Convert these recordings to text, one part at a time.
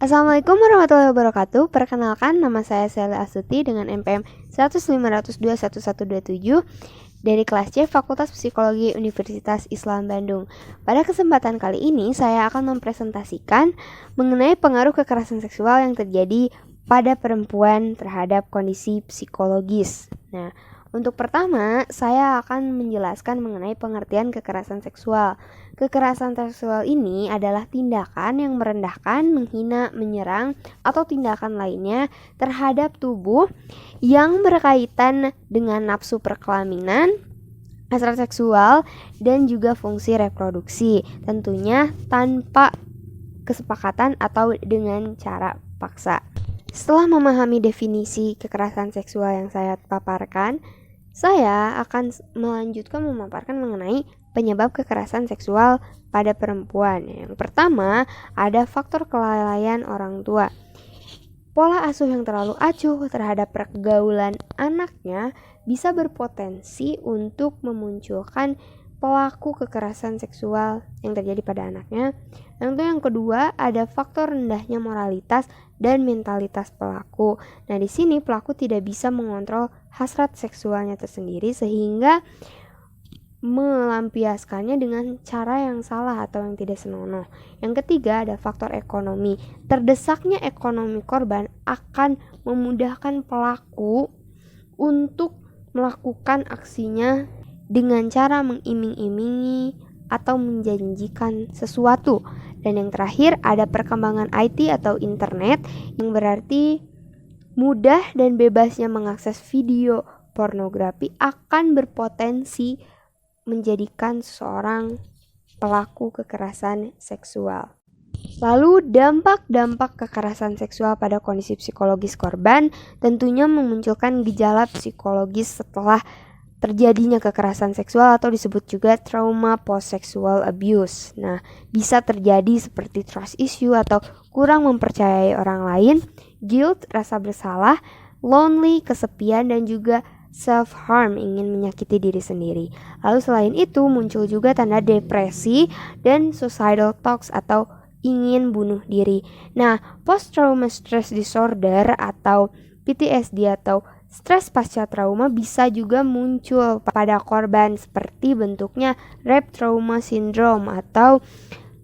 Assalamualaikum warahmatullahi wabarakatuh. Perkenalkan, nama saya Sela Astuti dengan NPM 105021127 dari kelas C Fakultas Psikologi Universitas Islam Bandung. Pada kesempatan kali ini saya akan mempresentasikan mengenai pengaruh kekerasan seksual yang terjadi pada perempuan terhadap kondisi psikologis. Nah, untuk pertama, saya akan menjelaskan mengenai pengertian kekerasan seksual. Kekerasan seksual ini adalah tindakan yang merendahkan, menghina, menyerang, atau tindakan lainnya terhadap tubuh yang berkaitan dengan nafsu perkelaminan, hasrat seksual, dan juga fungsi reproduksi. Tentunya tanpa kesepakatan atau dengan cara paksa. Setelah memahami definisi kekerasan seksual yang saya paparkan, saya akan melanjutkan memaparkan mengenai penyebab kekerasan seksual pada perempuan. Yang pertama, ada faktor kelalaian orang tua. Pola asuh yang terlalu acuh terhadap pergaulan anaknya bisa berpotensi untuk memunculkan pelaku kekerasan seksual yang terjadi pada anaknya. Yang kedua, ada faktor rendahnya moralitas dan mentalitas pelaku. Nah, di sini pelaku tidak bisa mengontrol hasrat seksualnya tersendiri sehingga melampiaskannya dengan cara yang salah atau yang tidak senonoh. Yang ketiga, ada faktor ekonomi. Terdesaknya ekonomi korban akan memudahkan pelaku untuk melakukan aksinya dengan cara mengiming-imingi atau menjanjikan sesuatu. Dan yang terakhir, ada perkembangan IT atau internet yang berarti mudah dan bebasnya mengakses video pornografi akan berpotensi menjadikan seseorang pelaku kekerasan seksual. Lalu dampak-dampak kekerasan seksual pada kondisi psikologis korban tentunya memunculkan gejala psikologis setelah terjadinya kekerasan seksual atau disebut juga trauma post-sexual abuse. Nah, bisa terjadi seperti trust issue atau kurang mempercayai orang lain, guilt, rasa bersalah, lonely, kesepian, dan juga self-harm, ingin menyakiti diri sendiri. Lalu selain itu muncul juga tanda depresi dan suicidal thoughts atau ingin bunuh diri. Nah, post-trauma stress disorder atau PTSD atau stres pasca trauma bisa juga muncul pada korban seperti bentuknya rape trauma syndrome atau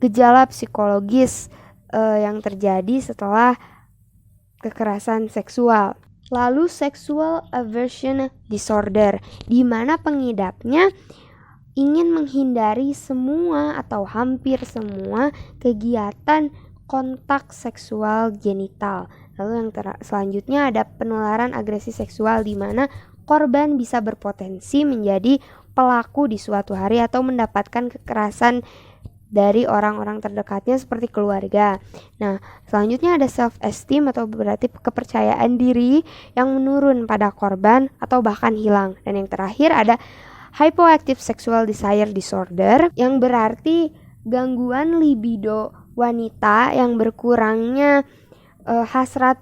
gejala psikologis yang terjadi setelah kekerasan seksual. Lalu sexual aversion disorder, di mana pengidapnya ingin menghindari semua atau hampir semua kegiatan kontak seksual genital. Lalu yang selanjutnya ada penularan agresi seksual, di mana korban bisa berpotensi menjadi pelaku di suatu hari atau mendapatkan kekerasan dari orang-orang terdekatnya seperti keluarga. Nah, selanjutnya ada self-esteem atau berarti kepercayaan diri yang menurun pada korban atau bahkan hilang. Dan yang terakhir ada hypoactive sexual desire disorder yang berarti gangguan libido wanita yang berkurangnya hasrat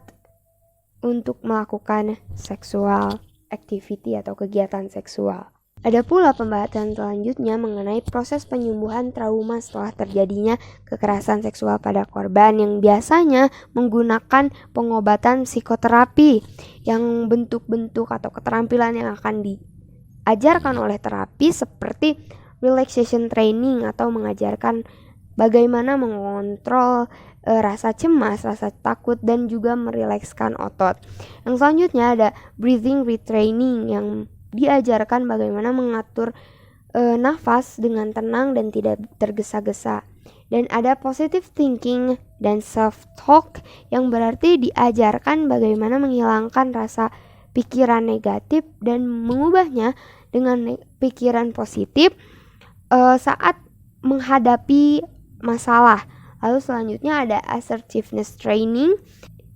untuk melakukan sexual activity atau kegiatan seksual. Ada pula pembahasan selanjutnya mengenai proses penyembuhan trauma setelah terjadinya kekerasan seksual pada korban yang biasanya menggunakan pengobatan psikoterapi yang bentuk-bentuk atau keterampilan yang akan diajarkan oleh terapi seperti relaxation training atau mengajarkan bagaimana mengontrol rasa cemas, rasa takut, dan juga merilekskan otot. Yang selanjutnya ada breathing retraining yang diajarkan bagaimana mengatur nafas dengan tenang dan tidak tergesa-gesa. Dan ada positive thinking dan self-talk yang berarti diajarkan bagaimana menghilangkan rasa pikiran negatif dan mengubahnya dengan pikiran positif saat menghadapi masalah. Lalu selanjutnya ada assertiveness training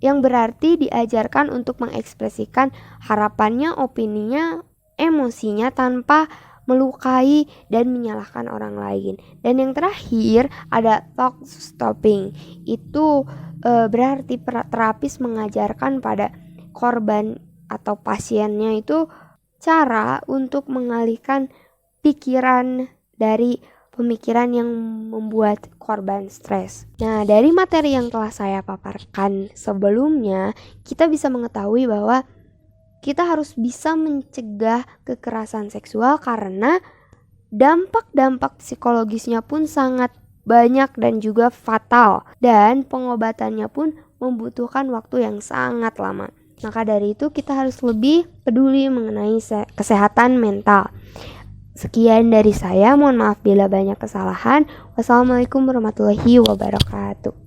yang berarti diajarkan untuk mengekspresikan harapannya, opininya, emosinya tanpa melukai dan menyalahkan orang lain. Dan yang terakhir ada talk stopping. Itu berarti terapis mengajarkan pada korban atau pasiennya itu cara untuk mengalihkan pikiran dari pemikiran yang membuat korban stres. Nah, dari materi yang telah saya paparkan sebelumnya, kita bisa mengetahui bahwa kita harus bisa mencegah kekerasan seksual karena dampak-dampak psikologisnya pun sangat banyak dan juga fatal, dan pengobatannya pun membutuhkan waktu yang sangat lama. Maka dari itu kita harus lebih peduli mengenai kesehatan mental. Sekian dari saya, mohon maaf bila banyak kesalahan. Wassalamualaikum warahmatullahi wabarakatuh.